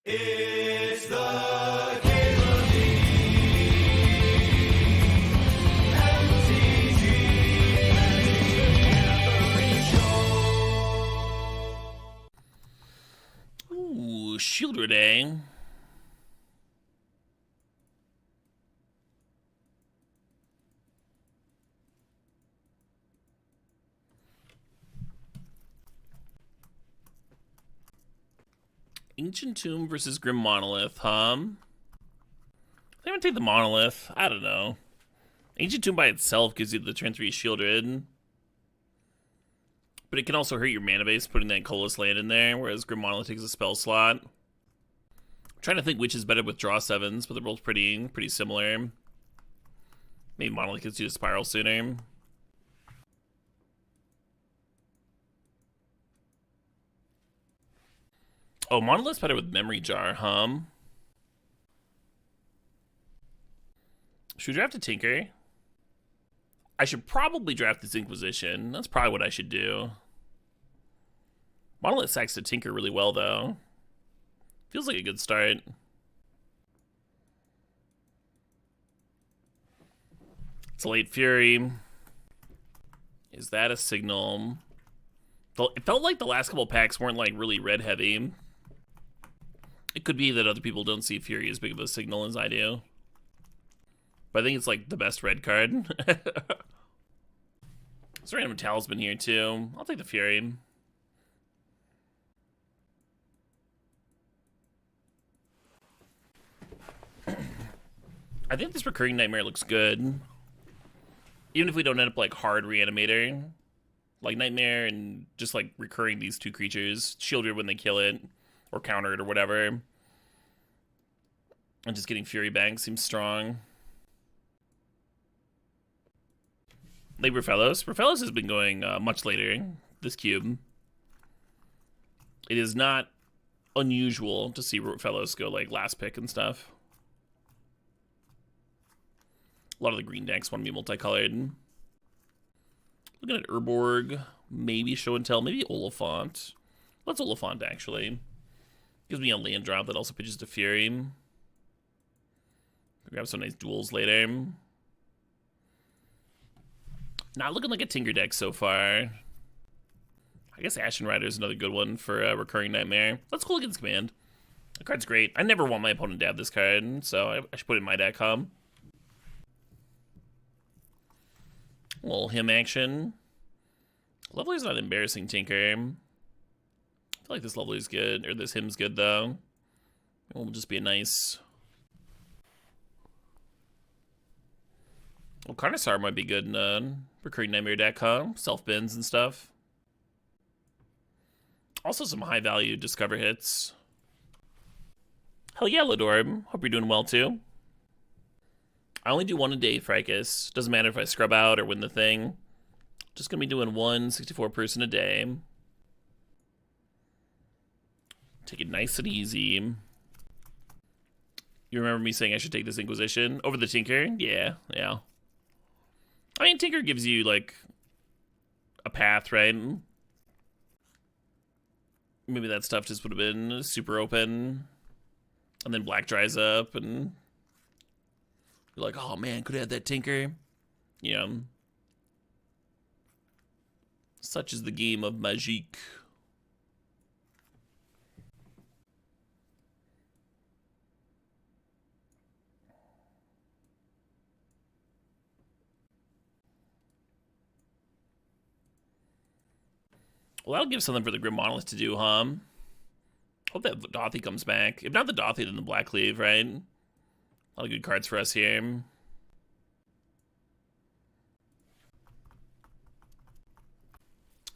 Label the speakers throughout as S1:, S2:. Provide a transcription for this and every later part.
S1: It's the Caleb MTGO.
S2: Ooh, Shield Day. Ancient Tomb versus Grim Monolith, huh? I think I'm gonna take the Monolith. I don't know. Ancient Tomb by itself gives you the turn 3 shielded. But it can also hurt your mana base putting that Colorless land in there, whereas Grim Monolith takes a spell slot. I'm trying to think which is better with draw 7s, but they're both pretty similar. Maybe Monolith gets you to Spiral sooner. Oh, Monolith's better with Memory Jar, huh? Should we draft a Tinker? I should probably draft this Inquisition. That's probably what I should do. Monolith sacks to Tinker really well, though. Feels like a good start. It's a late Fury. Is that a signal? It felt like the last couple packs weren't like really red heavy. It could be that other people don't see Fury as big of a signal as I do. But I think it's like the best red card. There's a random Talisman here too. I'll take the Fury. I think this Recurring Nightmare looks good. Even if we don't end up like hard Reanimator. Like Nightmare and just like recurring these two creatures. Shield it when they kill it. Or counter it or whatever. And just getting Fury Bank seems strong. Like Rafellos. Rafellos has been going much later this cube. It is not unusual to see Rafellos go like last pick and stuff. A lot of the green decks want to be multicolored. Looking at Urborg, maybe Show and Tell, maybe Oliphant. Let's Oliphant actually. Gives me a land drop that also pitches to Fury. Grab some nice duels later. Not looking like a Tinker deck so far. I guess Ashen Rider is another good one for Recurring Nightmare. Let's go against Command. The card's great. I never want my opponent to have this card, so I should put it in my deck, huh? A little him action. Lovely's not embarrassing, Tinker. I feel like this Lovely's good, or this him's good, though. It will just be a nice... Well, Carnosaur might be good in a Recurring Nightmare deck, huh? Self-bins and stuff. Also some high-value Discover hits. Hell yeah, Ladorb. Hope you're doing well, too. I only do one a day, Fracus. Doesn't matter if I scrub out or win the thing. Just gonna be doing 164 person a day. Take it nice and easy. You remember me saying I should take this Inquisition over the Tinker? Yeah. I mean, Tinker gives you, like, a path, right? Maybe that stuff just would have been super open. And then black dries up, and you're like, oh man, could have had that Tinker. Yeah. Such is the game of Magique. Well, that'll give something for the Grim Monolith to do, huh? Hope that Dothy comes back. If not the Dothy, then the Black Cleave, right? A lot of good cards for us here.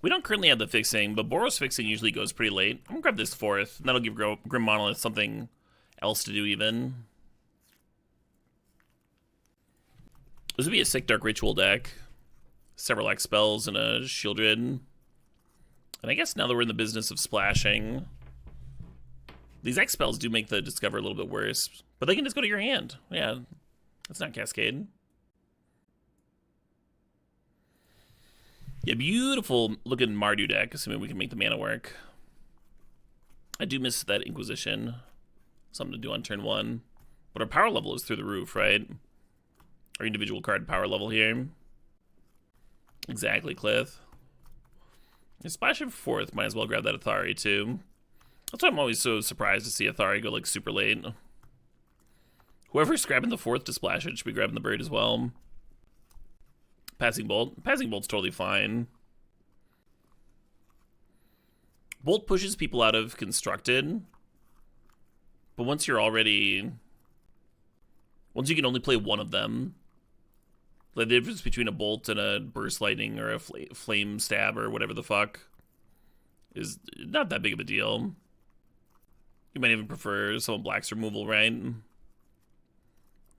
S2: We don't currently have the fixing, but Boros fixing usually goes pretty late. I'm gonna grab this 4th, and that'll give Grim Monolith something else to do even. This would be a sick Dark Ritual deck. Several X spells and a Shieldred. And I guess now that we're in the business of splashing, these X spells do make the Discover a little bit worse, but they can just go to your hand. Yeah, that's not Cascade. Yeah, beautiful looking Mardu deck, assuming we can make the mana work. I do miss that Inquisition. something to do on turn 1. But our power level is through the roof, right? Our individual card power level here. Exactly, Cliff. Splash it for 4th. Might as well grab that Athari, too. That's why I'm always so surprised to see Athari go, like, super late. Whoever's grabbing the 4th to splash it should be grabbing the bird as well. Passing Bolt. Passing Bolt's totally fine. Bolt pushes people out of Constructed. But once you can only play one of them, the difference between a Bolt and a Burst Lightning or a Flame Stab or whatever the fuck is not that big of a deal. You might even prefer some of Black's removal, right?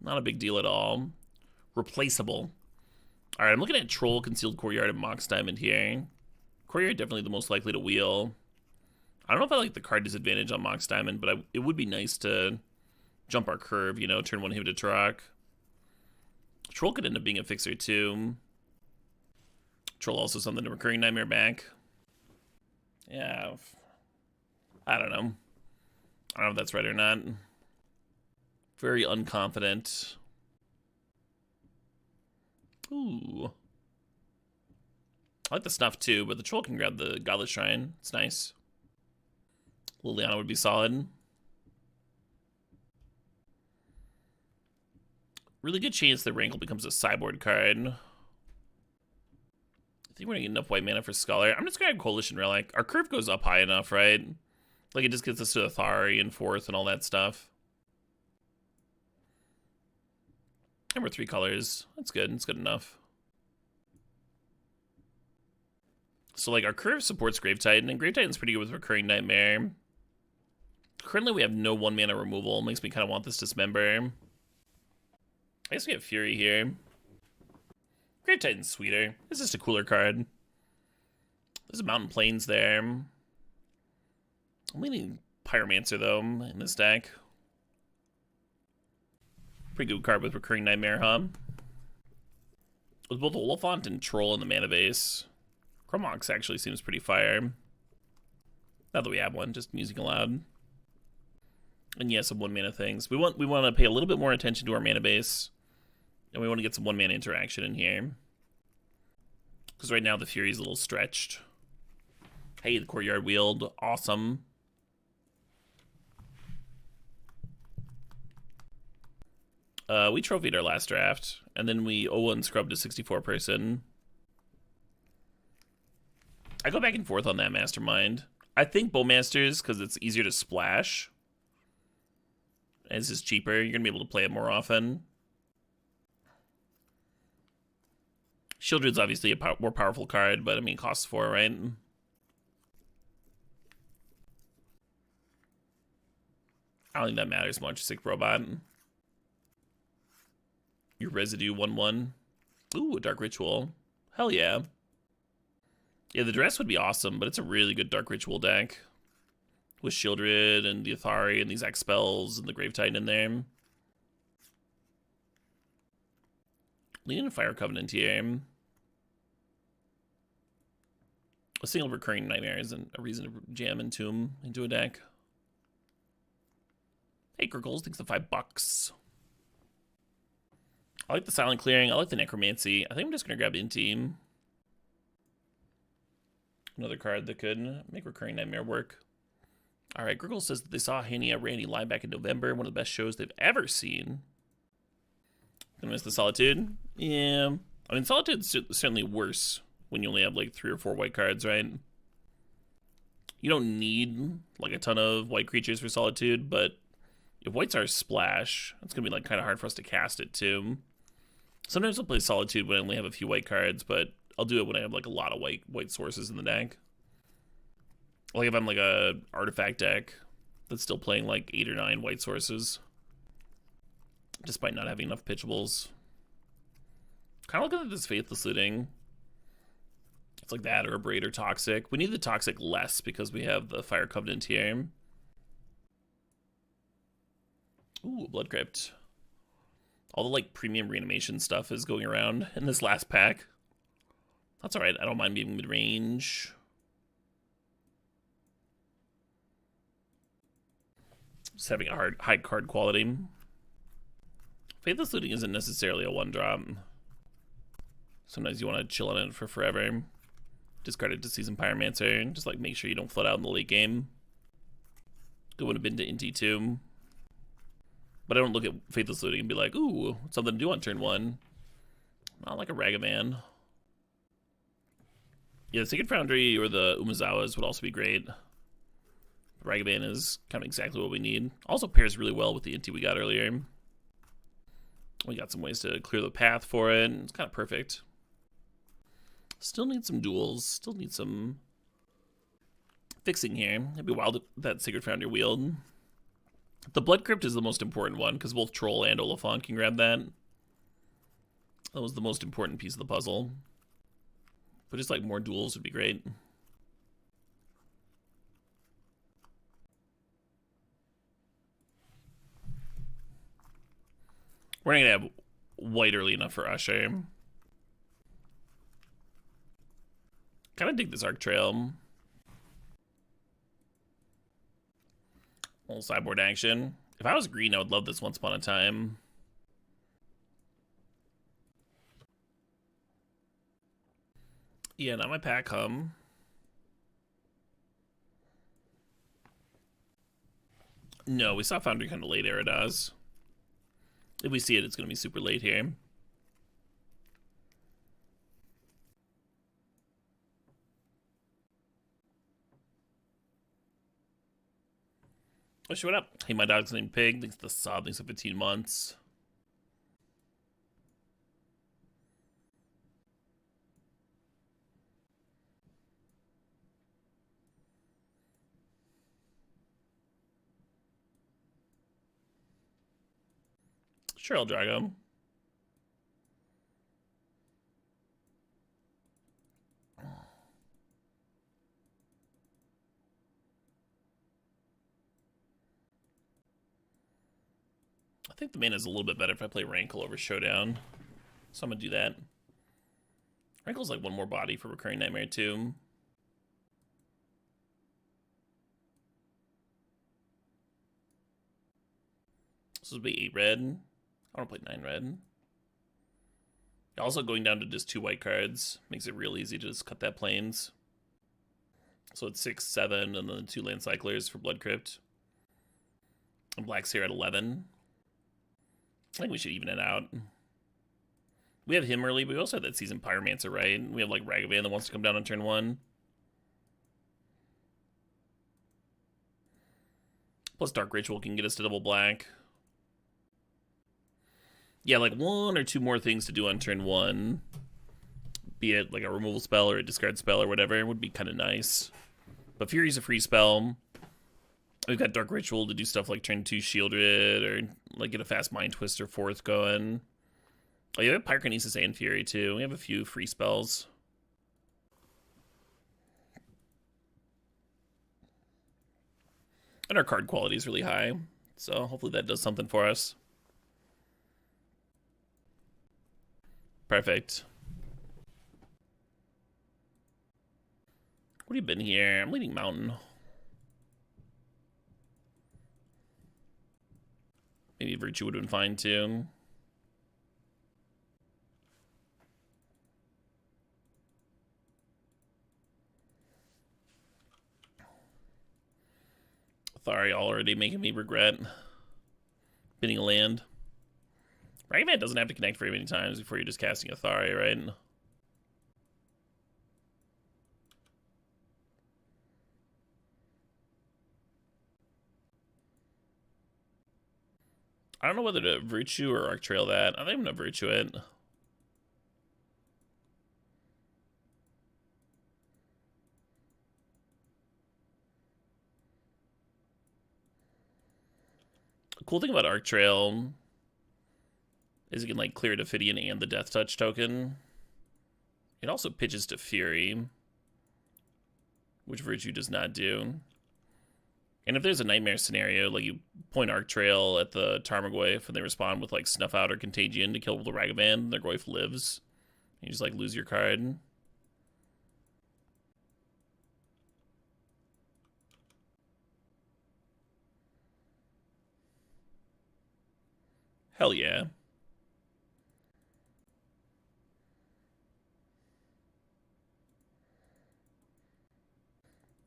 S2: Not a big deal at all. Replaceable. Alright, I'm looking at Troll, Concealed Courtyard, and Mox Diamond here. Courtyard definitely the most likely to wheel. I don't know if I like the card disadvantage on Mox Diamond, but it would be nice to jump our curve, you know, turn 1 hit to Turok. Troll could end up being a fixer too. Troll also something to Recurring Nightmare back. Yeah. I don't know. I don't know if that's right or not. Very unconfident. Ooh. I like the Snuff too, but the Troll can grab the Godless Shrine. It's nice. Liliana would be solid. Really good chance that Rankle becomes a sideboard card. I think we're gonna get enough white mana for Scholar. I'm just gonna have Coalition Relic. Our curve goes up high enough, right? Like, it just gets us to Athari and 4th and all that stuff. And we're 3 colors. That's good. It's good enough. So, like, our curve supports Grave Titan, and Grave Titan's pretty good with Recurring Nightmare. Currently, we have no 1 mana removal. Makes me kind of want this Dismember. I guess we have Fury here. Grave Titan's sweeter. It's just a cooler card. There's a Mountain Plains there. I'm leaning Pyromancer, though, in this deck. Pretty good card with Recurring Nightmare, huh? With both Oliphant and Troll in the mana base. Chromox actually seems pretty fire. Not that we have one, just musing aloud. And yeah, some 1 mana things. We want to pay a little bit more attention to our mana base. And we want to get some 1 mana interaction in here. Because right now the Fury's a little stretched. Hey, the Courtyard Wield. Awesome. We trophied our last draft. And then we 0-1 scrubbed a 64 person. I go back and forth on that Mastermind. I think Bowmasters, because it's easier to splash. And it's just cheaper. You're going to be able to play it more often. Shieldred's obviously a more powerful card, but I mean, it costs 4, right? I don't think that matters much. Sick Robot. Your Residue 1-1. Ooh, a Dark Ritual. Hell yeah. Yeah, the dress would be awesome, but it's a really good Dark Ritual deck. With Shieldred and the Athari and these X spells and the Grave Titan in there. Leaning Fire Covenant here. A single Recurring Nightmare isn't a reason to jam Entomb into a deck. Hey, Gurgles, thanks for $5. I like the Silent Clearing. I like the Necromancy. I think I'm just going to grab In-Team. Another card that could make Recurring Nightmare work. All right, Gurgle says that they saw Hania Randy live back in November. One of the best shows they've ever seen. Gonna miss the Solitude? Yeah. I mean, Solitude's certainly worse when you only have like 3 or 4 white cards, right? You don't need like a ton of white creatures for Solitude, but if whites are splash, it's gonna be like kind of hard for us to cast it too. Sometimes I'll play Solitude when I only have a few white cards, but I'll do it when I have like a lot of white sources in the deck. Like if I'm like a artifact deck that's still playing like 8 or 9 white sources, despite not having enough pitchables. Kind of looking at this Faithless Looting. It's like that or a Braid or Toxic. We need the Toxic less because we have the Fire Covenant here. Ooh, Blood Crypt. All the like premium reanimation stuff is going around in this last pack. That's alright, I don't mind being mid-range. Just having a high card quality. Faithless Looting isn't necessarily a 1-drop. Sometimes you want to chill on it for forever. Discard it to Seasoned Pyromancer, and just like make sure you don't flood out in the late game. It would have been to Inti too. But I don't look at Faithless Looting and be like, ooh, something to do on turn 1. Not like a Ragavan. Yeah, the Sacred Foundry or the Umezawas would also be great. Ragavan is kind of exactly what we need. Also pairs really well with the Inti we got earlier. We got some ways to clear the path for it. It's kind of perfect. Still need some duels. Still need some fixing here. It'd be wild if that Sacred Foundry wield. The Blood Crypt is the most important one because both Troll and Oliphant can grab that. That was the most important piece of the puzzle. But just like more duels would be great. We're not going to have white early enough for Usher. Kind of dig this Arc Trail. Little sideboard action. If I was green, I would love this Once Upon a Time. Yeah, not my pack hum. No, we saw Foundry kind of late, Aradas. If we see it, it's going to be super late here. Oh, shit, what up? Hey, my dog's named Pig. Thanks to the sub. Thanks for 15 months. Sure, I'll drag him. I think the mana is a little bit better if I play Rankle over Showdown. So I'm going to do that. Rankle's like one more body for Recurring Nightmare too. This will be 8 red. I want to play 9 red. Also going down to just 2 white cards makes it real easy to just cut that plains. So it's 6, 7, and then 2 land cyclers for Blood Crypt. And black's here at 11. I think we should even it out. We have him early, but we also have that Seasoned Pyromancer, right? We have like Ragavan that wants to come down on turn 1. Plus Dark Ritual can get us to double black. Yeah, like 1 or 2 more things to do on turn 1. Be it like a removal spell or a discard spell or whatever, it would be kind of nice. But Fury's a free spell. We've got Dark Ritual to do stuff like turn 2 Shieldred or like get a fast Mind Twister 4th going. Oh, yeah, we have Pyrokinesis and Fury too. We have a few free spells. And our card quality is really high. So hopefully that does something for us. Perfect. What have you been here? I'm leading Mountain. Maybe Virtue would have been fine too. Sorry, already making me regret bidding a land. Ragavan doesn't have to connect very many times before you're just casting a Thari, right? I don't know whether to Virtue or Arc Trail that. I think I'm going to Virtue it. The cool thing about Arc Trail is it can like clear Ophidian and the Death Touch token. It also pitches to Fury, which Virtue does not do. And if there's a Nightmare scenario, like you point Arc Trail at the Tarmogoyf and they respond with like Snuff Out or Contagion to kill the Ragavan, their Goyf lives. You just like lose your card. Hell yeah.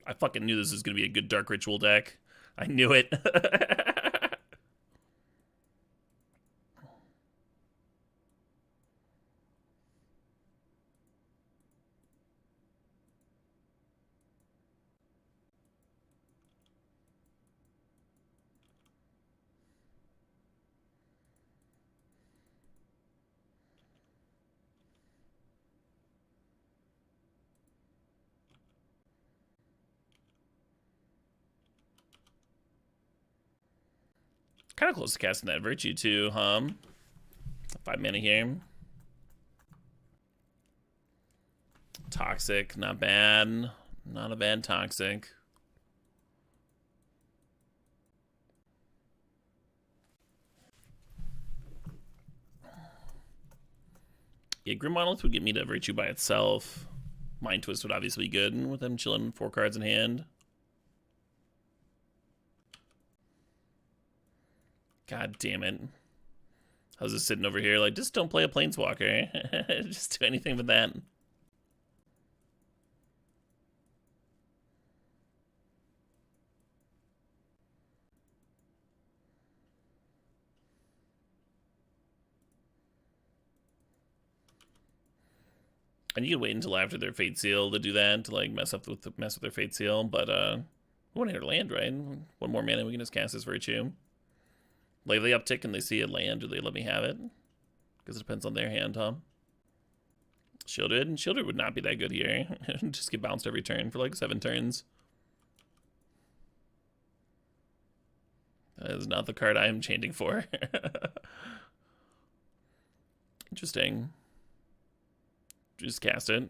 S2: I fucking knew this was gonna be a good Dark Ritual deck. I knew it. Kind of close to casting that Virtue too, huh? 5 mana here. Toxic, not bad. Not a bad Toxic. Yeah, Grim Monolith would get me to Virtue by itself. Mind Twist would obviously be good with them chilling 4 cards in hand. God damn it. I was just sitting over here like, just don't play a Planeswalker. Just do anything but that. And you can wait until after their Fate Seal to do that, to like mess with their Fate Seal, but we want to hit a land, right? One more mana, we can just cast this Virtue. Like they uptick and they see a land, do they let me have it? Because it depends on their hand, huh? Shielded? And Shielded would not be that good here. Just get bounced every turn for like 7 turns. That is not the card I am chanting for. Interesting. Just cast it.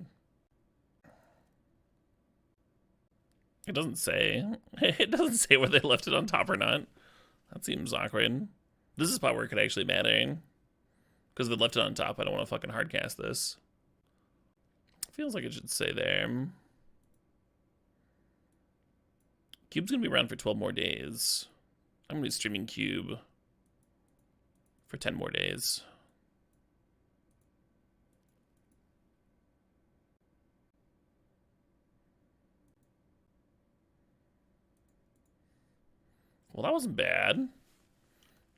S2: It doesn't say. It doesn't say whether they left it on top or not. That seems awkward. This is a spot where it could actually matter. Because if they left it on top, I don't want to fucking hard cast this. Feels like it should say there. Cube's gonna be around for 12 more days. I'm gonna be streaming Cube for 10 more days. Well, that wasn't bad.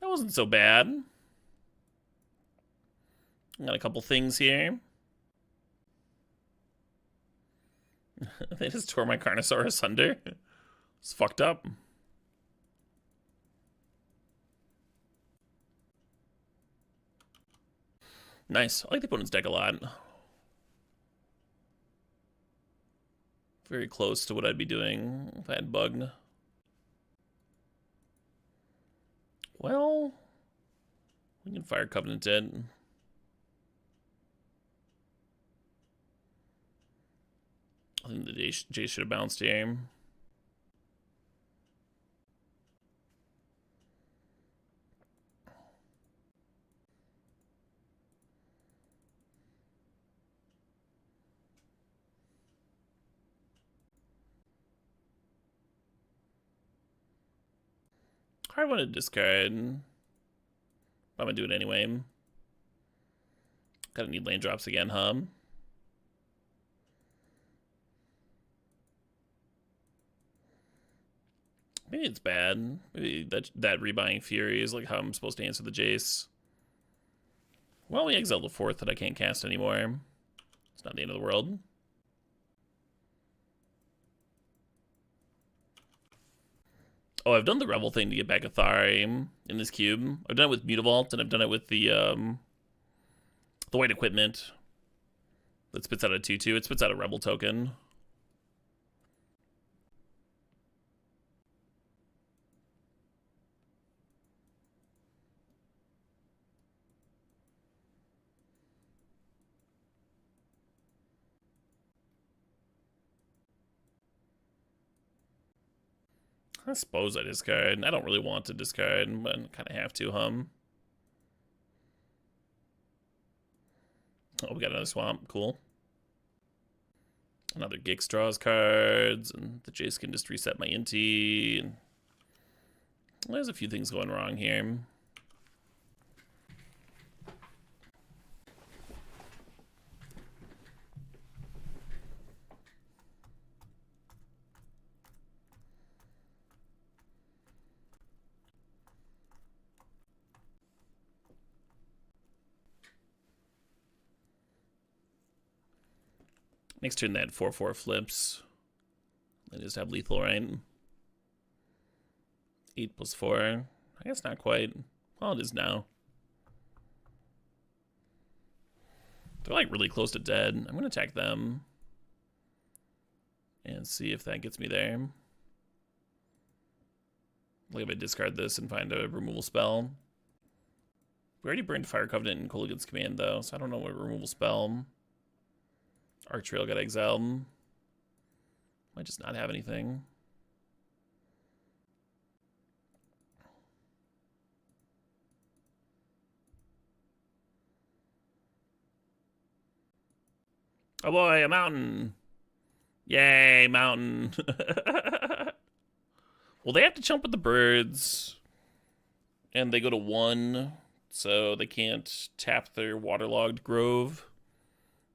S2: That wasn't so bad. Got a couple things here. They just tore my Carnosaur asunder. It's fucked up. Nice. I like the opponent's deck a lot. Very close to what I'd be doing if I had Bug. Well, we can Fire Covenant it. I think the Jace should have bounced here. I want to discard. I'm gonna do it anyway. Gotta need land drops again, huh? Maybe it's bad. Maybe that rebuying Fury is like how I'm supposed to answer the Jace. Well, we exiled the 4th that I can't cast anymore. It's not the end of the world. Oh, I've done the Rebel thing to get back Athari in this cube. I've done it with Mutavault, and I've done it with the white equipment that spits out a 2/2. It spits out a Rebel token. I suppose I discard. I don't really want to discard, but I kind of have to, Oh, we got another swamp. Cool. Another Gix draws cards, and the Jace can just reset my Inti. And there's a few things going wrong here. Next turn that 4/4 flips. They just have lethal, right? 8 + 4. I guess not quite. Well, it is now. They're like really close to dead. I'm gonna attack them and see if that gets me there. Like if I discard this and find a removal spell. We already burned Fire Covenant and Kolaghan's Command though, so I don't know what removal spell. Archtrail got exiled. Might just not have anything. Oh boy, a mountain. Yay, mountain. Well, they have to jump with the birds. And they go to 1, so they can't tap their waterlogged grove.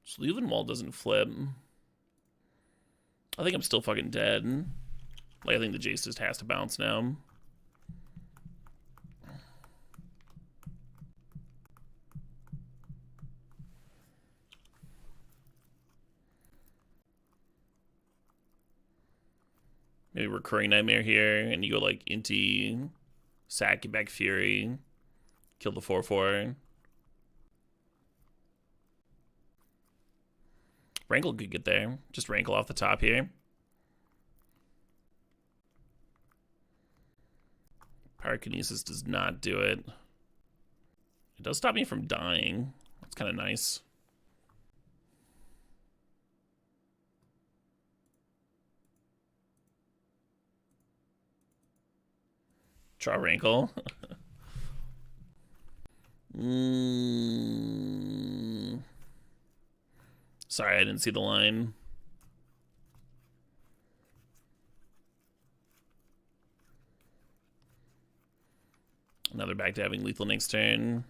S2: So Leavenwall doesn't flip. I think I'm still fucking dead. Like, I think the Jace just has to bounce now. Maybe Recurring Nightmare here, and you go like Inti, sack, get back Fury, kill the 4/4. Rankle could get there. Just Rankle off the top here. Pyrokinesis does not do it. It does stop me from dying. That's kind of nice. Draw Rankle. Sorry, I didn't see the line. Another back to having lethal next turn.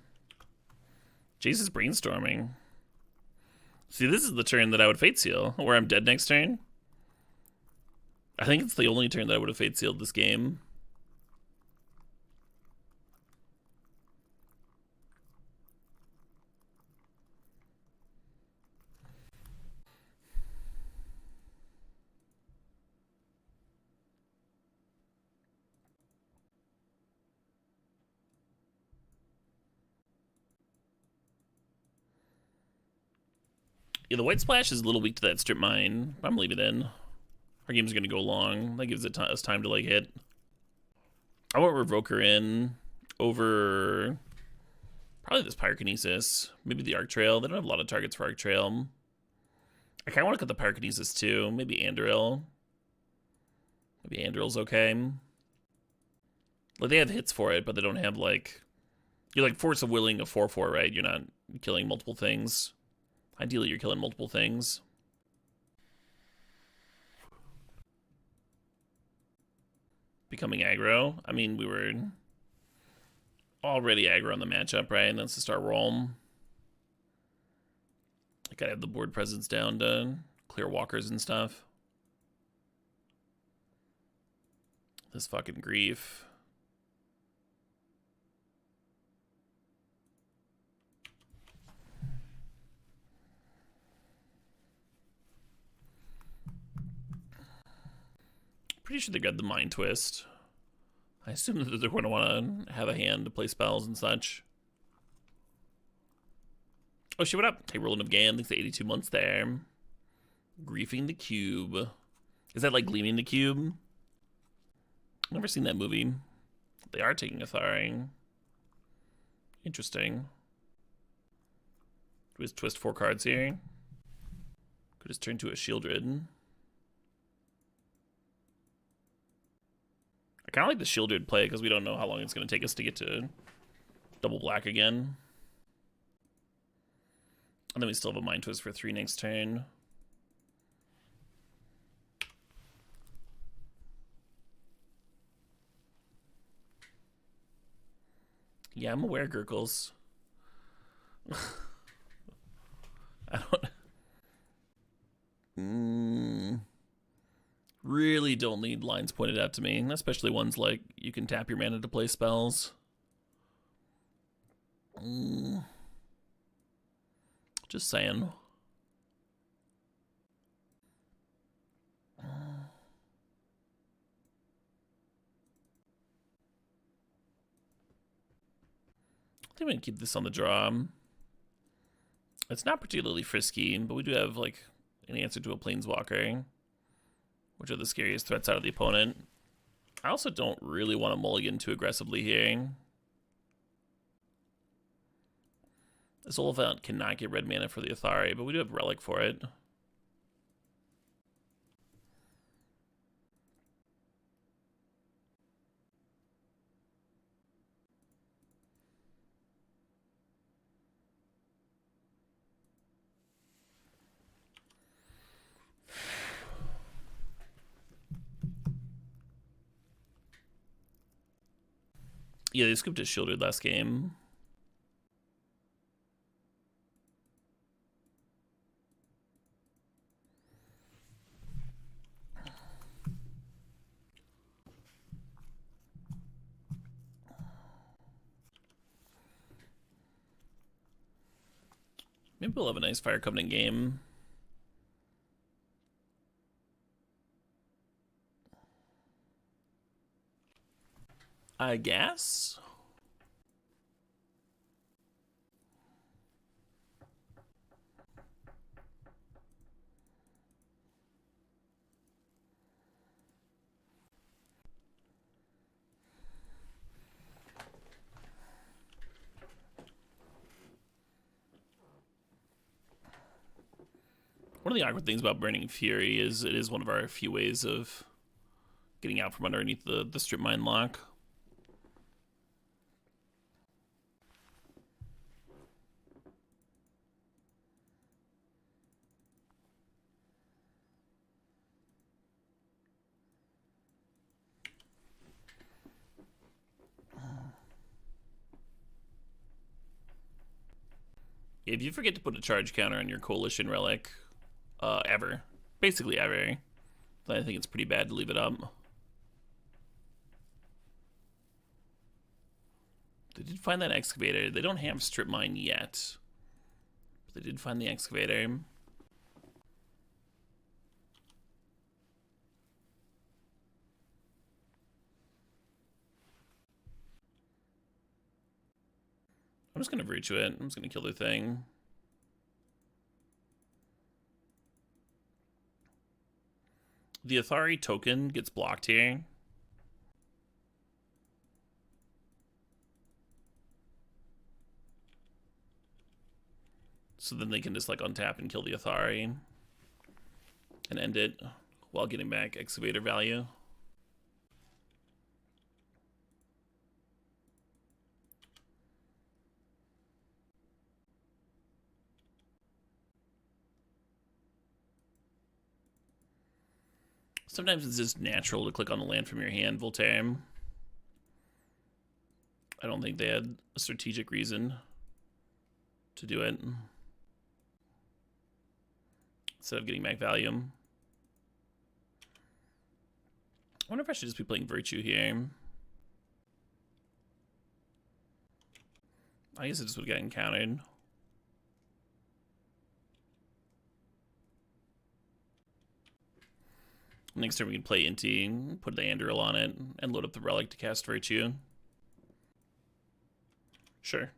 S2: Jace is brainstorming. See, this is the turn that I would Fate Seal, where I'm dead next turn. I think it's the only turn that I would have Fate Sealed this game. Yeah, the White Splash is a little weak to that Strip Mine. I'm leaving it in. Our game's going to go long. That gives us time to like hit. I want Revoker in over probably this Pyrokinesis. Maybe the Arc Trail. They don't have a lot of targets for Arc Trail. I kind of want to cut the Pyrokinesis too. Maybe Anduril. Maybe Anduril's okay. Like, they have hits for it, but they don't have like... You're like Force of Willing a 4/4, right? You're not killing multiple things. Ideally, you're killing multiple things. Becoming aggro. I mean, we were already aggro on the matchup, right? And that's to start roll. I gotta have the board presence down to clear walkers and stuff. This fucking grief. Pretty sure they got the Mind Twist. I assume that they're going to want to have a hand to play spells and such. Oh shit, what up? Hey, Roland of Gan, thanks for 82 months there. Griefing the Cube. Is that like Gleaming the Cube? Never seen that movie. They are taking a Thari. Interesting. Do we just twist 4 cards here? Could just turn to a Shieldred. I kind of like the Shieldred play because we don't know how long it's going to take us to get to double black again. And then we still have a Mind Twist for 3 next turn. Yeah, I'm aware, Gurkles. I don't... Really don't need lines pointed out to me, especially ones like you can tap your mana to play spells. Just saying. I'm going to keep this on the draw. It's not particularly frisky, but we do have, like, an answer to a Planeswalker, which are the scariest threats out of the opponent. I also don't really want to mulligan too aggressively here. This Oliphant cannot get red mana for the Athari, but we do have Relic for it. Yeah, they scooped his Shielded last game. Maybe we'll have a nice Fire Covenant game. I guess. One of the awkward things about Burning Fury is it is one of our few ways of getting out from underneath the Strip Mine lock. If you forget to put a charge counter on your Coalition Relic, basically ever, then I think it's pretty bad to leave it up. They did find that Excavator. They don't have Strip Mine yet, but they did find the Excavator. I'm just gonna Virtue it. I'm just gonna kill their thing. The Athari token gets blocked here. So then they can just like untap and kill the Athari and end it while getting back Excavator value. Sometimes it's just natural to click on the land from your hand, Voltaire. I don't think they had a strategic reason to do it. Instead of getting back value. I wonder if I should just be playing Virtue here. I guess it just would get encountered. Next turn we can play Inti, put the Anduril on it, and load up the Relic to cast Virtue. Sure.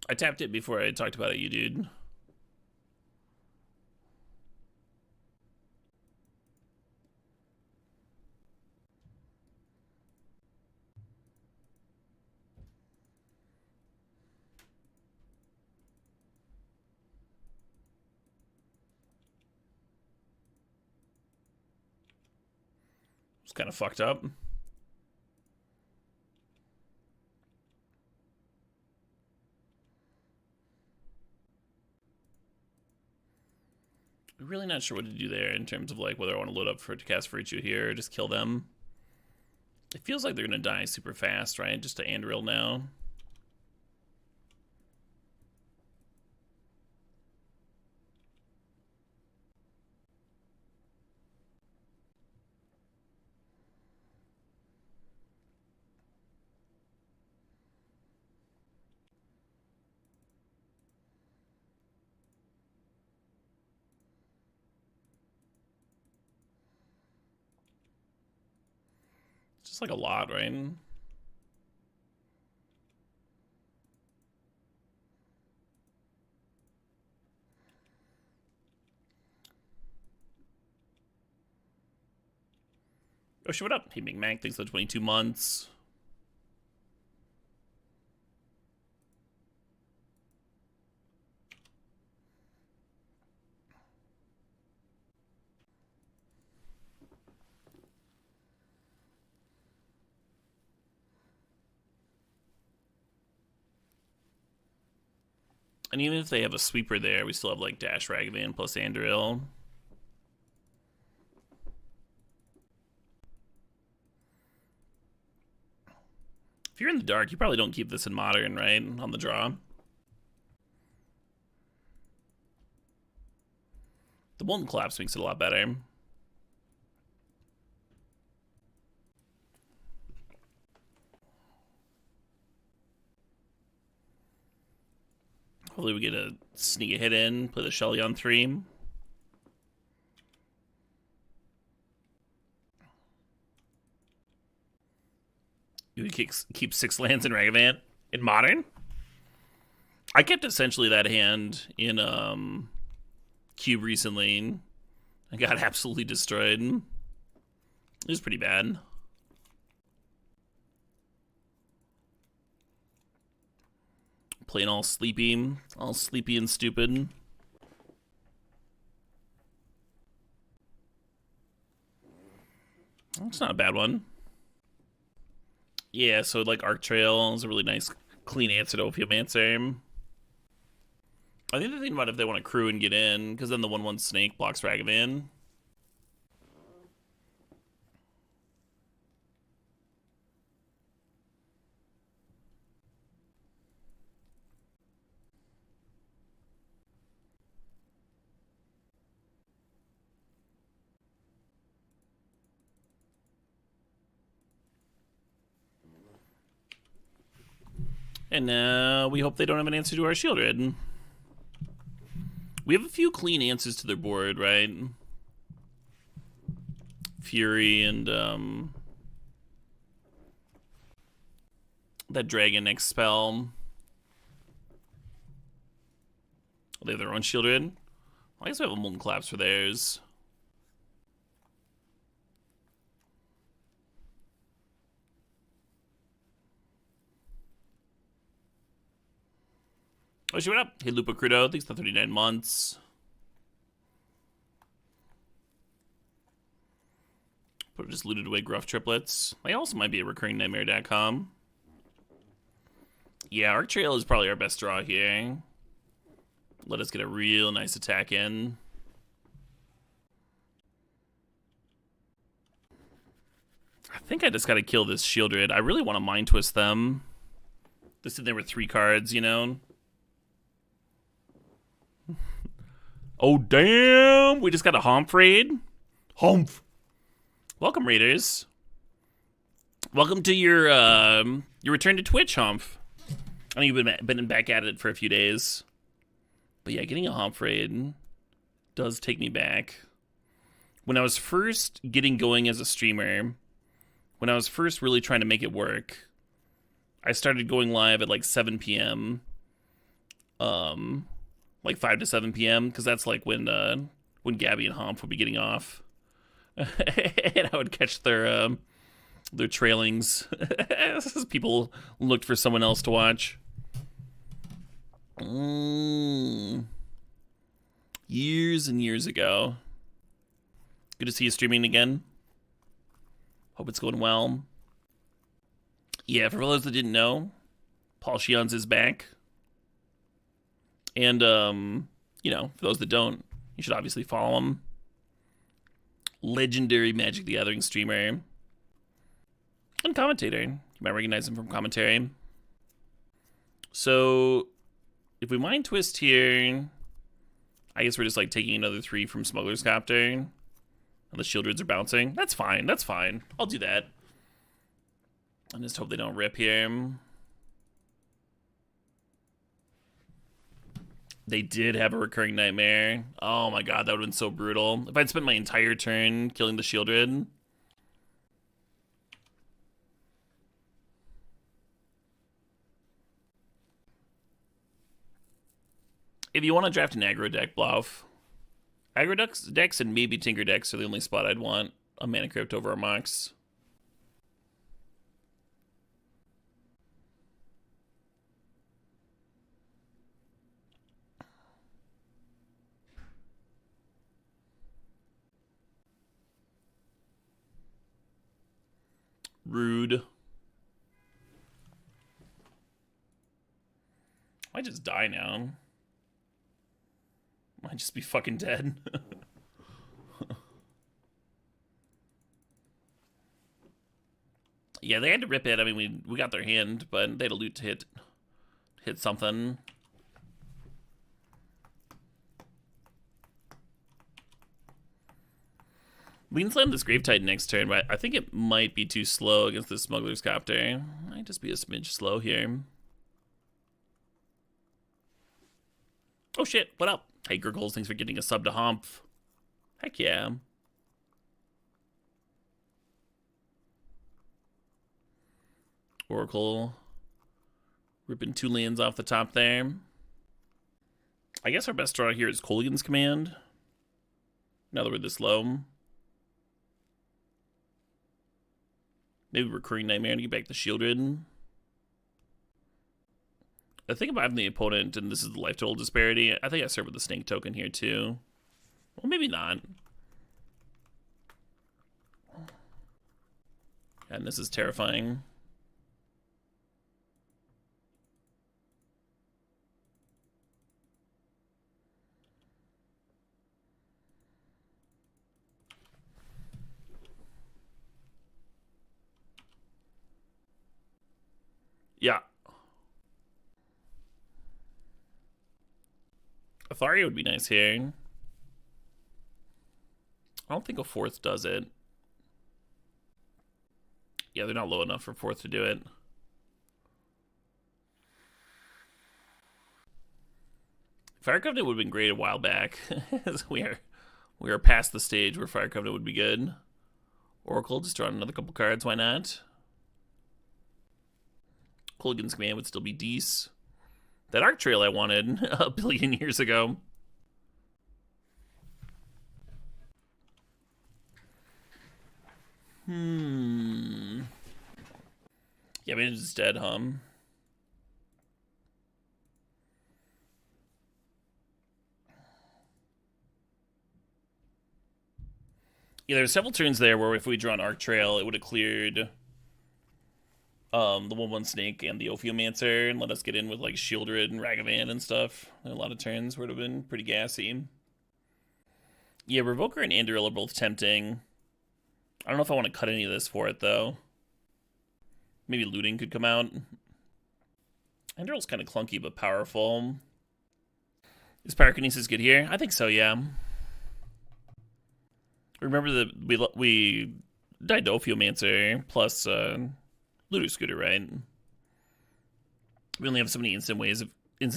S2: I tapped it before I talked about it, you dude. It's kind of fucked up. Really not sure what to do there in terms of like whether I want to load up for to cast Virtue here or just kill them. It feels like they're gonna die super fast, right? Just to Anduril now. It's like a lot, right? Oh, shit, what up? Hey, McMac, thanks for the 22 months. And even if they have a sweeper there, we still have like Dash Ragavan plus Andriel. If you're in the dark, you probably don't keep this in Modern, right? On the draw. The Molten Collapse makes it a lot better. Hopefully we get a sneak a hit in, play the Shelly on 3. You would keep 6 lands in Ragavan in Modern? I kept essentially that hand in Cube recently. I got absolutely destroyed. It was pretty bad. Playing all sleepy and stupid. It's not a bad one. Yeah, so like Arc Trail is a really nice, clean answer to Ophiomancer. I think the thing about if they want to crew and get in, because then the 1/1 snake blocks Ragavan. And now we hope they don't have an answer to our Shieldred. We have a few clean answers to their board, right? Fury and that Dragon X spell. They have their own Shieldred. Well, I guess we have a Molten Collapse for theirs. Oh, shit, what up? Hey, Lupa Crudo, thanks for 39 months. But just looted away Gruff Triplets. They also might be a recurring nightmare.com. Yeah, Arc Trail is probably our best draw here. Let us get a real nice attack in. I think I just gotta kill this Shieldred. I really want to Mind Twist them. This in there with 3 cards, you know? Oh, damn! We just got a Humph raid? Humph! Welcome, Raiders. Welcome to your return to Twitch, Humph. I know you've been back at it for a few days. But yeah, getting a Humph raid does take me back. When I was first getting going as a streamer, when I was first really trying to make it work, I started going live at like 7 p.m. Like 5 to 7 p.m. because that's like when Gabby and Humph would be getting off, and I would catch their trailings as people looked for someone else to watch. Years and years ago. Good to see you streaming again. Hope it's going well. Yeah, for those that didn't know, Paul Shions is back. And, you know, for those that don't, you should obviously follow him. Legendary Magic the Gathering streamer. And commentator. You might recognize him from commentary. So, if we Mind Twist here, I guess we're just, like, taking another 3 from Smuggler's Copter. And the Shieldreds are bouncing. That's fine, that's fine. I'll do that. I just hope they don't rip here. They did have a recurring nightmare. Oh my god, that would have been so brutal. If I'd spent my entire turn killing the Shieldred. If you want to draft an aggro deck, bluff. Aggro decks and maybe Tinker decks are the only spot I'd want a Mana Crypt over a Mox. Rude. I just die now. Might just be fucking dead. Yeah, they had to rip it. I mean, we got their hand, but they had to loot to hit something. We can slam this Grave Titan next turn, but I think it might be too slow against the Smuggler's Copter. Might just be a smidge slow here. Oh shit, what up? Hey Gurgles, thanks for getting a sub to Humph. Heck yeah. Oracle. Ripping 2 lands off the top there. I guess our best draw here is Kolaghan's Command. Now that we're this low. Maybe Recurring Nightmare to get back the Shieldred. I think if I'm the opponent and this is the life total disparity, I think I serve with the Snake token here too. Well, maybe not. And this is terrifying. Yeah. Atharia would be nice here. I don't think a 4th does it. Yeah, they're not low enough for 4th to do it. Fire Covenant would have been great a while back. we are past the stage where Fire Covenant would be good. Oracle, just drawing another couple cards, why not? Kolaghan's Command would still be decent. That Arc Trail I wanted a billion years ago. Yeah, maybe it's dead, hum. Yeah, there's several turns there where if we draw an Arc Trail, it would have cleared the 1/1 Snake and the Ophiomancer and let us get in with like Shieldred and Ragavan and stuff. And a lot of turns would have been pretty gassy. Yeah, Revoker and Anduril are both tempting. I don't know if I want to cut any of this for it though. Maybe Looting could come out. Anduril's kind of clunky but powerful. Is Pyrokinesis good here? I think so, yeah. Remember that we died to Ophiomancer plus Looter Scooter, right? We only have so many instant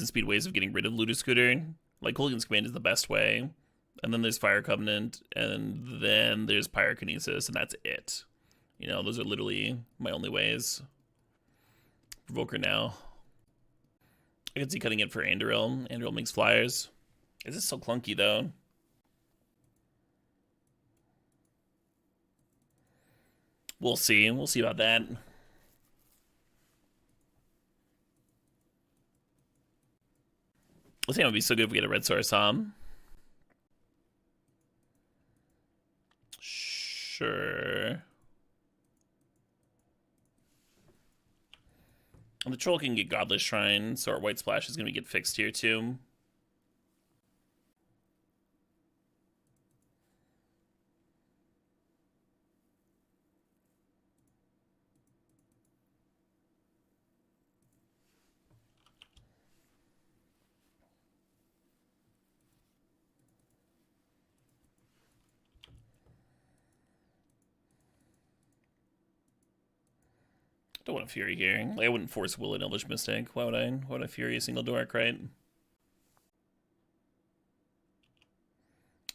S2: speed ways of getting rid of Looter Scooter. Like Kolaghan's Command is the best way. And then there's Fire Covenant, and then there's Pyrokinesis, and that's it. You know, those are literally my only ways. Provoker now. I can see cutting it for Anduril. Anduril makes flyers. Is this so clunky, though? We'll see. We'll see about that. I think it would be so good if we get a red source, huh? Sure. And the troll can get Godless Shrine, so our white splash is going to get fixed here too. Don't want a Fury here. Like, I wouldn't force Will an Elvish Mystic. Why would I? Why would I Fury a single dork, right?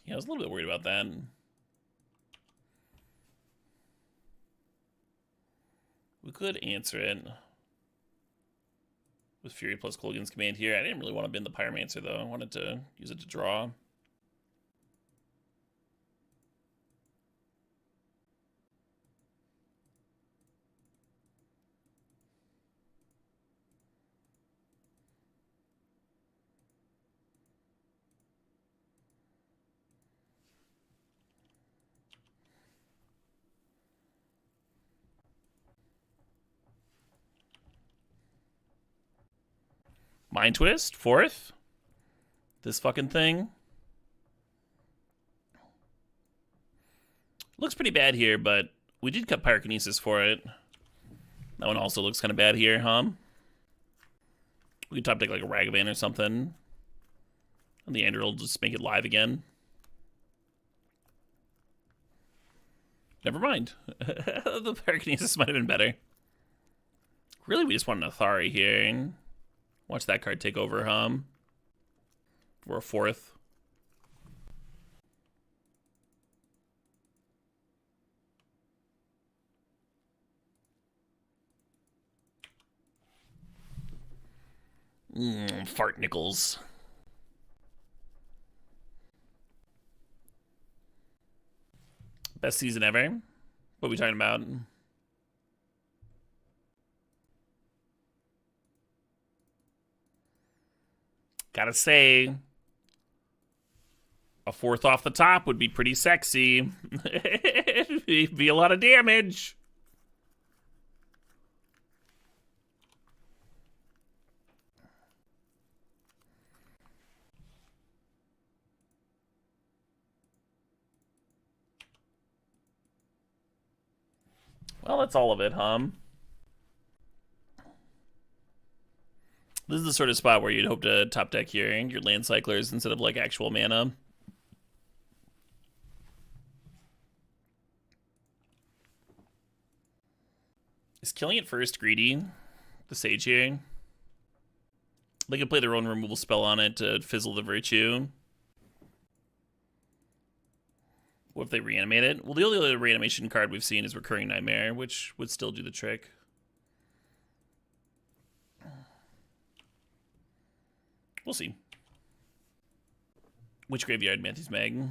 S2: Yeah, I was a little bit worried about that. We could answer it with Fury plus Kolaghan's Command here. I didn't really want to bin the Pyromancer, though. I wanted to use it to draw. Mind Twist, 4th. This fucking thing. Looks pretty bad here, but we did cut Pyrokinesis for it. That one also looks kind of bad here, huh? We could top deck like a Ragavan or something. And the Andrew will just make it live again. Never mind. The Pyrokinesis might have been better. Really, we just want an Athari here. Watch that card take over, huh? Or a 4th. Fart nickels. Best season ever? What are we talking about? Gotta say, a 4th off the top would be pretty sexy. It'd be a lot of damage. Well, that's all of it, huh? This is the sort of spot where you'd hope to top deck here and your land cyclers instead of like actual mana. Is killing it first greedy? The Sage here. They could play their own removal spell on it to fizzle the Virtue. What if they reanimate it? Well, the only other reanimation card we've seen is Recurring Nightmare, which would still do the trick. We'll see. Which graveyard, Mantis Mag?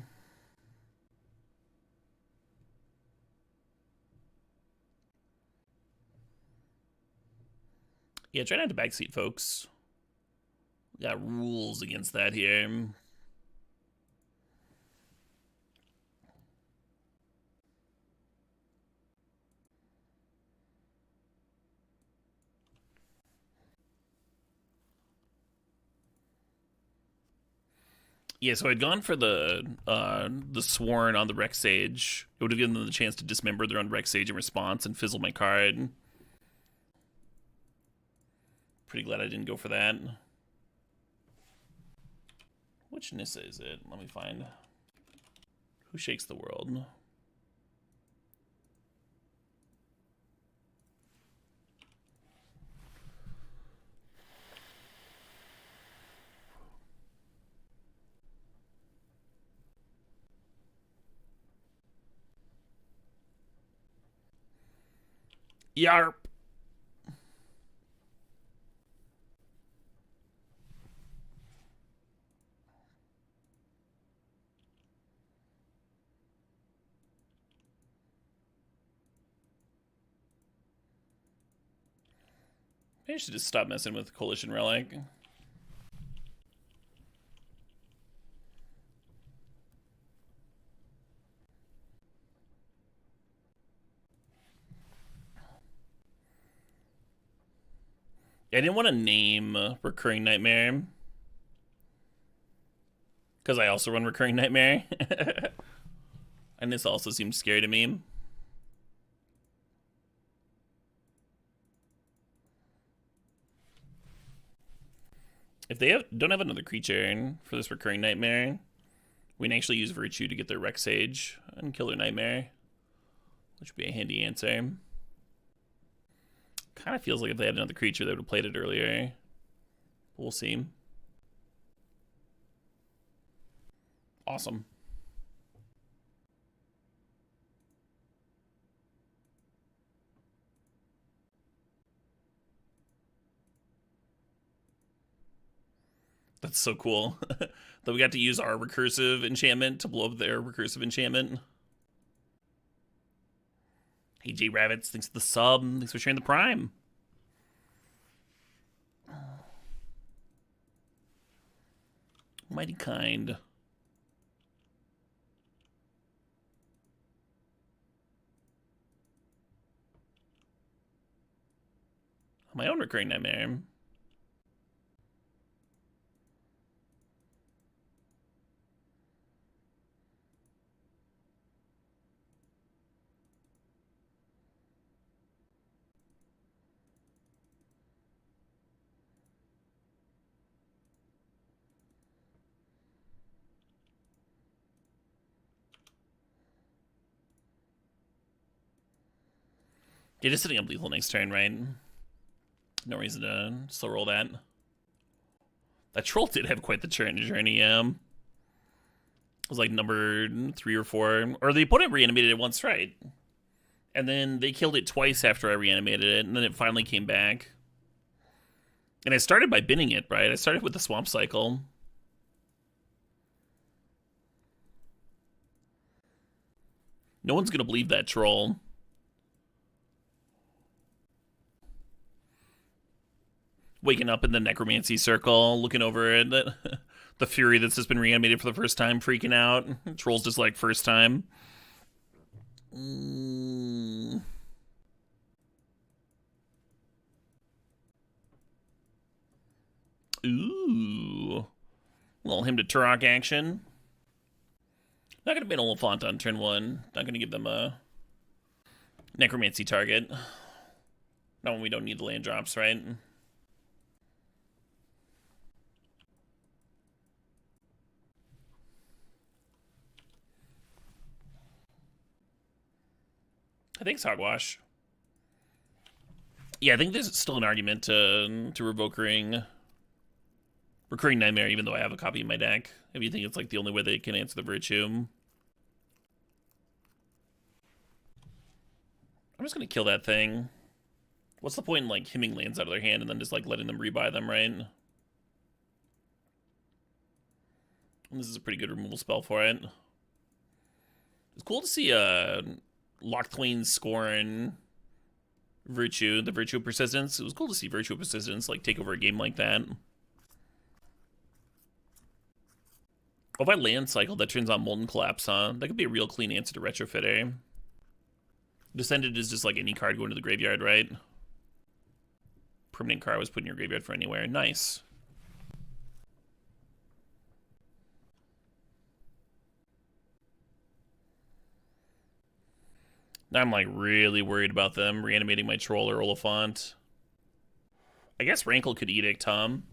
S2: Yeah, try not to backseat, folks. We got rules against that here. Yeah, so I'd gone for the Sworn on the Rex Sage. It would have given them the chance to dismember their own Rex Sage in response and fizzle my card. Pretty glad I didn't go for that. Which Nissa is it? Let me find. Who shakes the world? Yarp. Maybe I should just stop messing with Coalition Relic. I didn't want to name Recurring Nightmare because I also run Recurring Nightmare. And this also seems scary to me. If they don't have another creature for this Recurring Nightmare, we can actually use Virtue to get their Rex Sage and kill their Nightmare, which would be a handy answer. Kind of feels like if they had another creature, they would have played it earlier. But we'll see. Awesome. That's so cool. That we got to use our recursive enchantment to blow up their recursive enchantment. Hey, J Rabbits, thanks for the sub. Thanks for sharing the Prime. Mighty kind. My own recurring nightmare. You're just setting up lethal next turn, right? No reason to slow roll that. That troll did have quite the journey. It was like number 3 or 4. Or the opponent reanimated it once, right? And then they killed it twice after I reanimated it, and then it finally came back. And I started by binning it, right? I started with the swamp cycle. No one's gonna believe that troll. Waking up in the necromancy circle, looking over at the fury that's just been reanimated for the first time, freaking out. Troll's just like, first time. Ooh. Little him to Turok action. Not gonna ban Oliphant on turn 1. Not gonna give them a necromancy target. Not when we don't need the land drops, right? I think it's hogwash. Yeah, I think there's still an argument to revoke Recurring Nightmare, even though I have a copy in my deck. If you think it's like the only way they can answer the Virtue. I'm just gonna kill that thing. What's the point in like hemming lands out of their hand and then just like letting them rebuy them, right? And this is a pretty good removal spell for it. It's cool to see Locthwain Scorn Virtue, the Virtue of Persistence. It was cool to see Virtue of Persistence like take over a game like that. Oh, if I land cycle, that turns on Molten Collapse, huh? That could be a real clean answer to Retrofitter. Descended is just like any card going to the graveyard, right? Permanent card was put in your graveyard for anywhere. Nice. Now I'm like really worried about them reanimating my troll or Oliphant. I guess Rankle could Edict, Tom.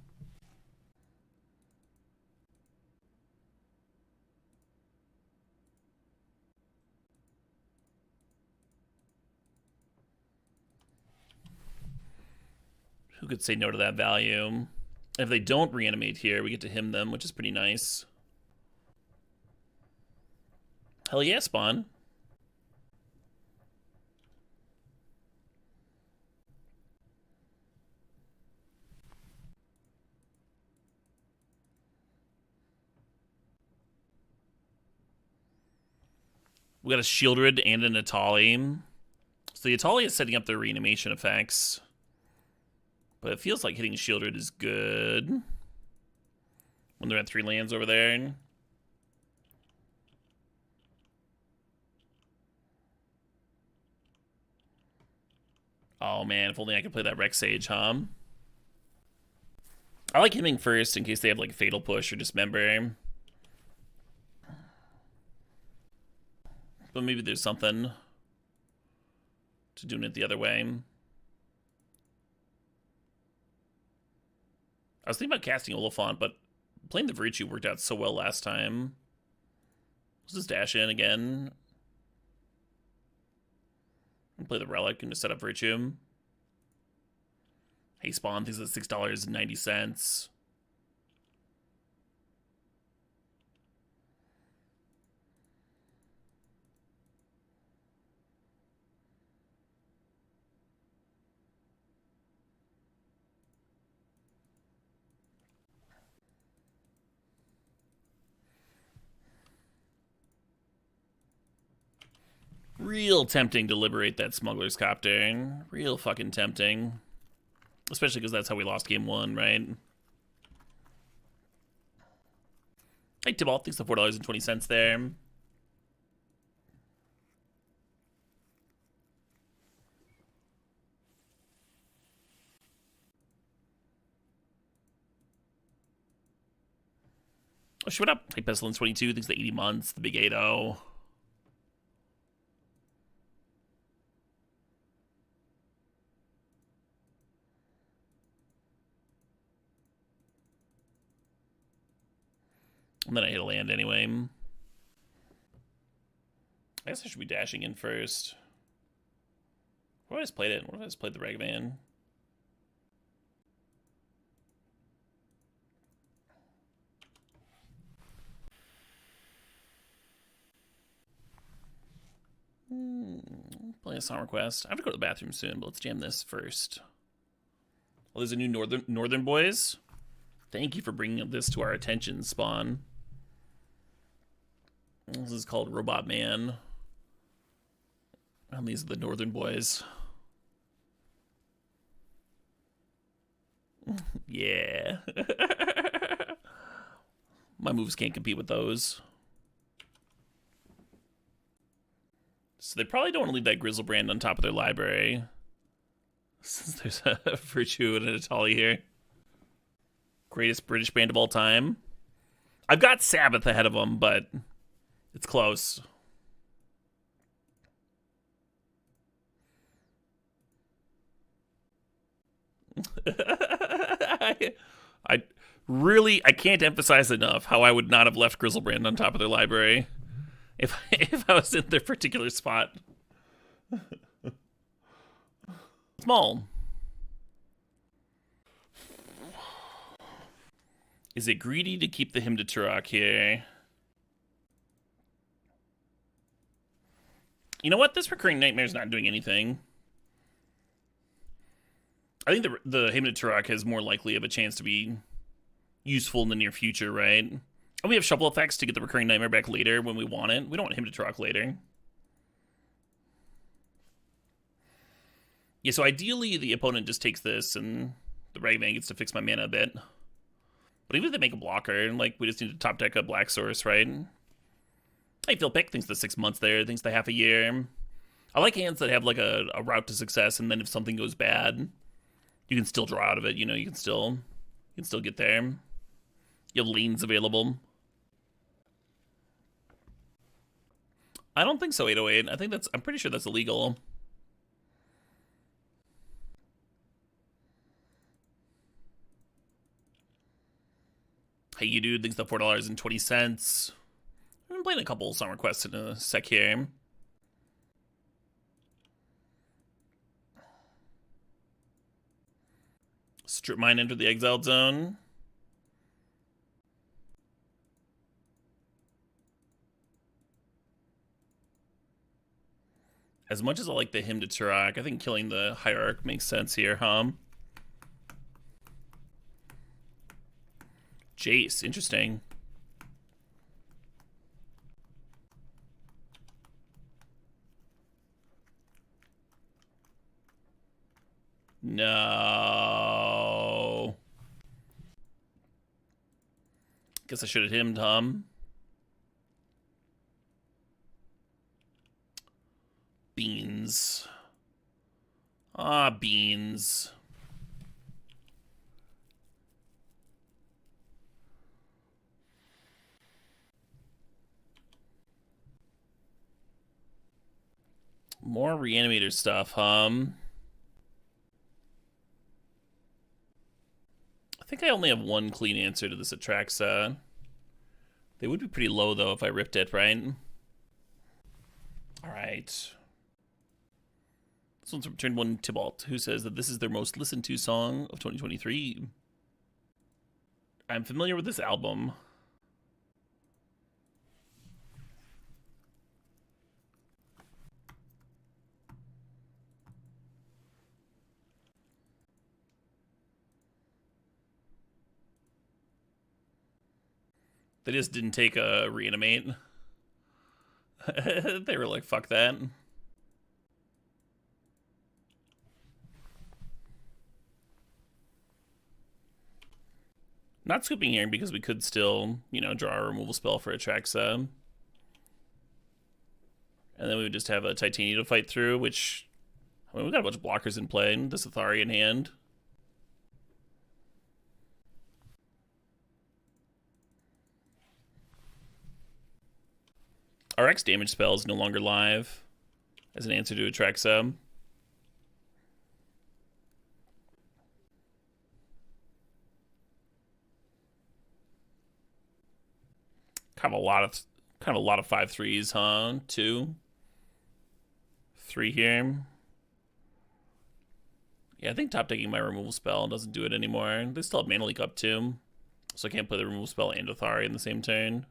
S2: Who could say no to that value? If they don't reanimate here, we get to hymn them, which is pretty nice. Hell yeah, Spawn. We got a Shieldred and an Atali. So the Atali is setting up the reanimation effects. But it feels like hitting Shieldred is good. When they're at 3 lands over there. Oh man, if only I could play that Rex Sage, huh? I like hitting first in case they have like Fatal Push or Dismember. But maybe there's something to doing it the other way. I was thinking about casting Oliphant, but playing the Virtue worked out so well last time. Let's just dash in again. And play the Relic and just set up Virtue. Hey, Spawn thinks it's $6.90. Real tempting to liberate that smuggler's copter. Real fucking tempting. Especially because that's how we lost game 1, right? Hey, Tybalt, thanks for $4.20 there. Oh, shit, what up? Hey, Pestilence22, thanks for the 80 months, the big 8-0. And then I hit a land anyway. I guess I should be dashing in first. What if I just played it? What if I just played the Ragavan? Playing a Summer Quest. I have to go to the bathroom soon, but let's jam this first. Oh, there's a new Northern Boys. Thank you for bringing this to our attention, Spawn. This is called Robot Man. And these are the Northern Boys. Yeah. My moves can't compete with those. So they probably don't want to leave that Grizzlebrand on top of their library. Since there's a Virtue and an Atali here. Greatest British band of all time. I've got Sabbath ahead of them, but it's close. I can't emphasize enough how I would not have left Grizzlebrand on top of their library if I was in their particular spot. Small. Is it greedy to keep the Hymn to Turok here? You know what? This Recurring Nightmare's not doing anything. I think the Hymn to Turok has more likely of a chance to be useful in the near future, right? And we have Shuffle effects to get the Recurring Nightmare back later when we want it. We don't want Hymn to Turok later. Yeah, so ideally the opponent just takes this and the Ragavan gets to fix my mana a bit. But even if they make a blocker, like, we just need to top deck a Black Source, right? Hey, Phil Pick, thanks the 6 months there, thanks the half a year. I like hands that have, like, a route to success, and then if something goes bad, you can still draw out of it, you know, you can still get there. You have lanes available. I don't think so, 808. I'm pretty sure that's illegal. Hey, you dude, thanks the $4.20. I've been playing a couple Summer Quests in a sec here. Strip Mine enter the exiled zone. As much as I like the Hymn to Turok, I think killing the Hierarch makes sense here, huh? Jace, interesting. No. Guess I should have himmed, Beans. Ah, beans. More Reanimator stuff, I think I only have one clean answer to this Atraxa. They would be pretty low, though, if I ripped it, right? Alright. This one's from Turn 1 Tybalt, who says that this is their most listened to song of 2023. I'm familiar with this album. They just didn't take a reanimate. They were like, fuck that. Not scooping here because we could still, you know, draw a removal spell for Atraxa. And then we would just have a Titania to fight through, which, I mean, we've got a bunch of blockers in play, and this Athari in hand. Our X damage spell is no longer live as an answer to Atraxa. Kind of a lot of 5/3s, huh? 2, 3 here. Yeah, I think top decking my removal spell doesn't do it anymore. They still have Mana Leak up too, so I can't play the removal spell and Athari in the same turn.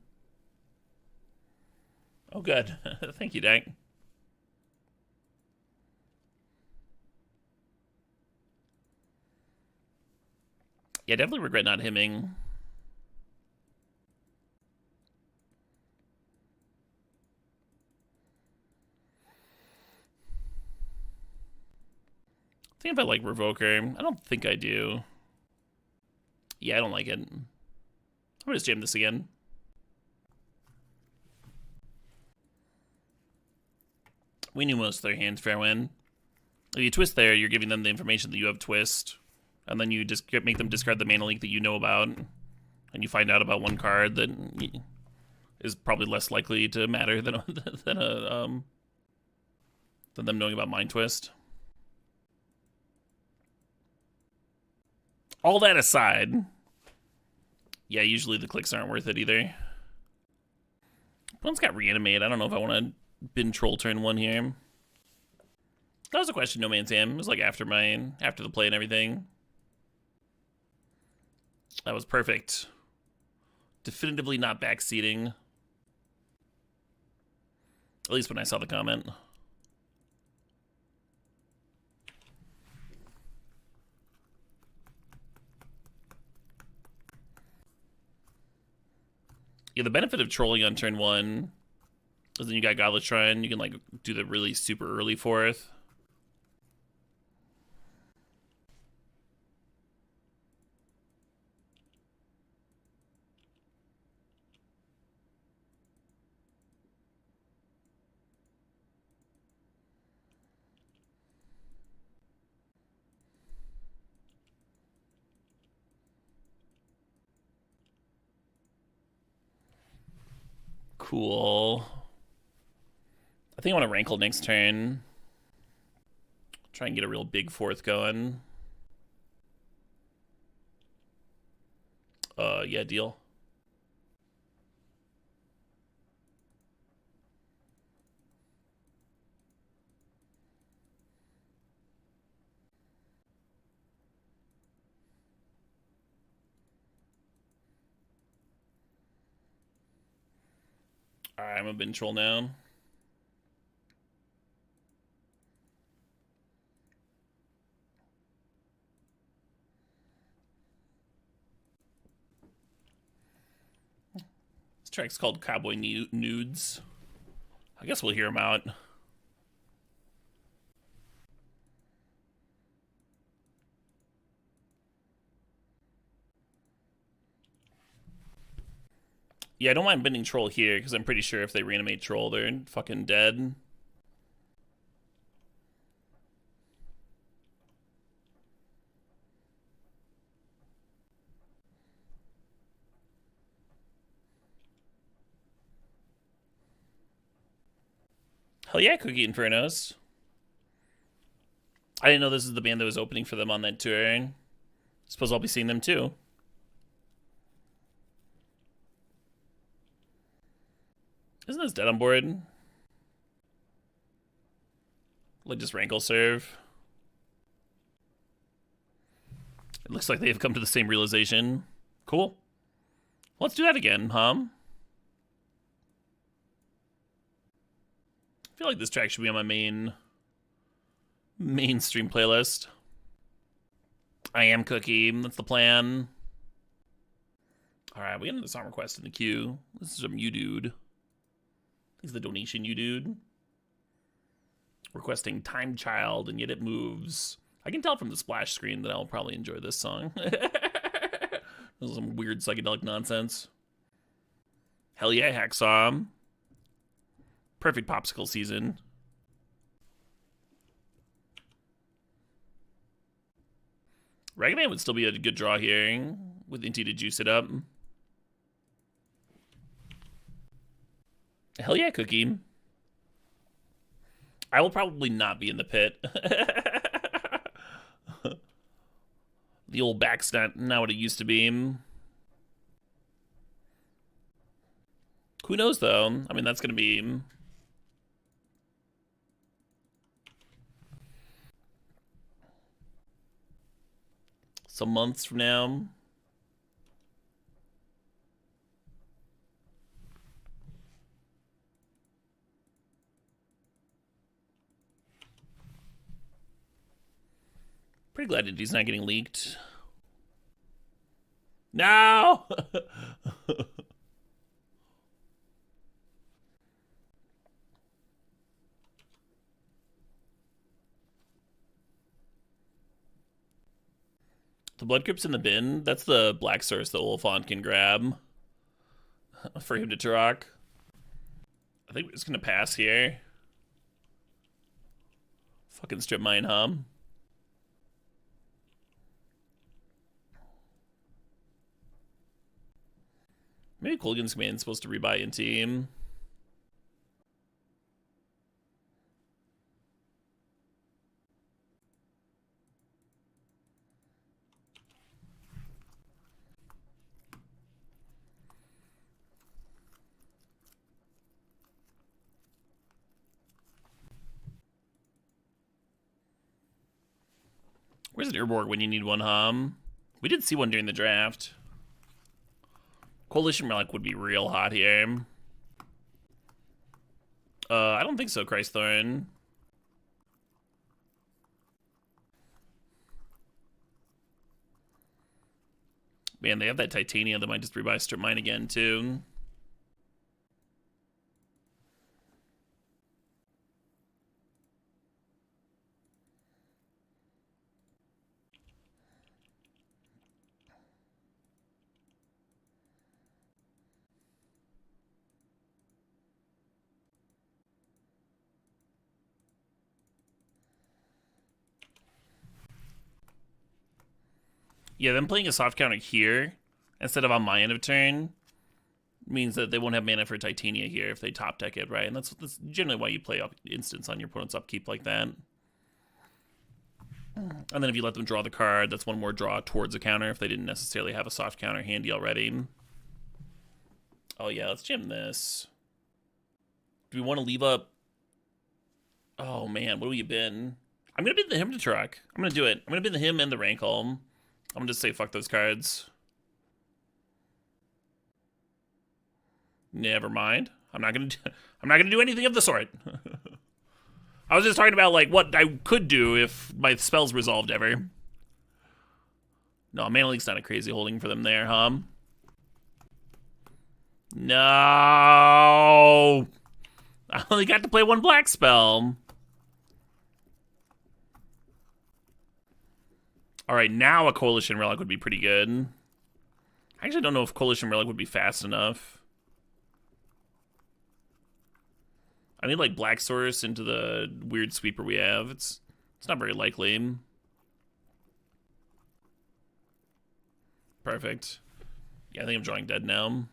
S2: Oh, good. Thank you, deck. Yeah, definitely regret not hemming. I think if I like Revoker. I don't think I do. Yeah, I don't like it. I'm gonna just jam this again. We knew most of their hands, fair win. If you twist there, you're giving them the information that you have twist, and then you just make them discard the Mana Leak that you know about, and you find out about one card that is probably less likely to matter than them knowing about Mind Twist. All that aside, yeah, usually the clicks aren't worth it either. Opponent's got Reanimate. I don't know if I want to bin Troll turn 1 here. That was a question No Man's Ham. It was like after the play and everything. That was perfect. Definitively not backseating. At least when I saw the comment. Yeah, the benefit of trolling on turn 1 is then you got Godless Shrine. You can like do the really super early 4th. Cool. I think I want to Rankle next turn. Try and get a real big 4th going. Yeah, deal. Alright, I'm a bin troll now. This track's called Cowboy Nudes. I guess we'll hear him out. Yeah, I don't mind bending Troll here, because I'm pretty sure if they reanimate Troll, they're fucking dead. Hell yeah, Cookie Infernos. I didn't know this is the band that was opening for them on that tour. Suppose I'll be seeing them too. Isn't this dead on board? Like just Rankle serve. It looks like they've come to the same realization. Cool. Let's do that again, huh? I feel like this track should be on my mainstream playlist. I am Cookie. That's the plan. Alright, we got another song request in the queue. This is from You Dude. He's the donation You Dude. Requesting Time Child, and Yet It Moves. I can tell from the splash screen that I'll probably enjoy this song. This is some weird psychedelic nonsense. Hell yeah, Hacksaw. Perfect popsicle season. Ragavan would still be a good draw here with Inti to juice it up. Hell yeah, Cookie. I will probably not be in the pit. The old back's not what it used to be. Who knows, though? I mean, that's going to be... some months from now. Pretty glad that he's not getting leaked. No! The Blood Crypt's in the bin. That's the black source that Oliphant can grab for him to Turok. I think we're just gonna pass here. Fucking strip mine, huh? Maybe Kolgan's Command is supposed to rebuy in team. Where's an Urborg when you need one, hum? We did see one during the draft. Coalition Relic would be real hot here. I don't think so, Christthorn. Man, they have that Titania that might just rebuy Strip Mine again, too. Yeah, them playing a soft counter here instead of on my end of turn means that they won't have mana for Titania here if they top deck it, right? And that's generally why you play up instance on your opponent's upkeep like that. And then if you let them draw the card, that's one more draw towards a counter if they didn't necessarily have a soft counter handy already. Oh yeah, let's jam this. Do we want to leave up? Oh man, what have you been? I'm gonna bid the him to truck. I'm gonna do it. I'm gonna bid the him and the Rankholm. I'm gonna just say fuck those cards. Never mind. I'm not gonna do anything of the sort. I was just talking about like what I could do if my spells resolved ever. No, Mana Leak's not a crazy holding for them there, huh? No. I only got to play one black spell. All right, now a Coalition Relic would be pretty good. I actually don't know if Coalition Relic would be fast enough. I need like Black Source into the weird sweeper we have. It's not very likely. Perfect. Yeah, I think I'm drawing dead now.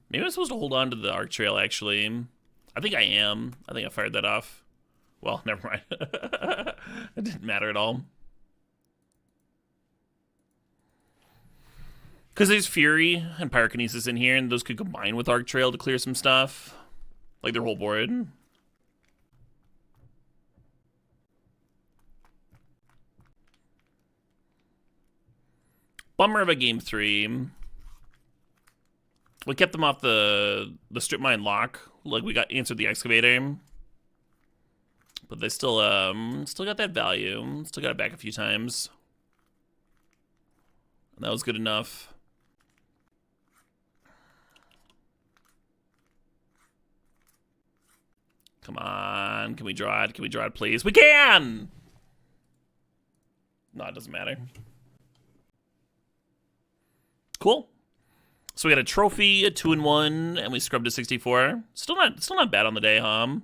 S2: Maybe I'm supposed to hold on to the Arc Trail, actually. I think I am. I think I fired that off. Well, never mind. It didn't matter at all. Because there's Fury and Pyrokinesis in here, and those could combine with Arc Trail to clear some stuff. Like their whole board. Bummer of a game 3. We kept them off the Strip Mine lock. Like we got answered the Excavator. But they still got that value. Still got it back a few times. And that was good enough. Come on. Can we draw it? Can we draw it, please? We can! it doesn't matter. Cool. So we got a trophy, a 2-1, and we scrubbed to 64. Still not bad on the day, huh?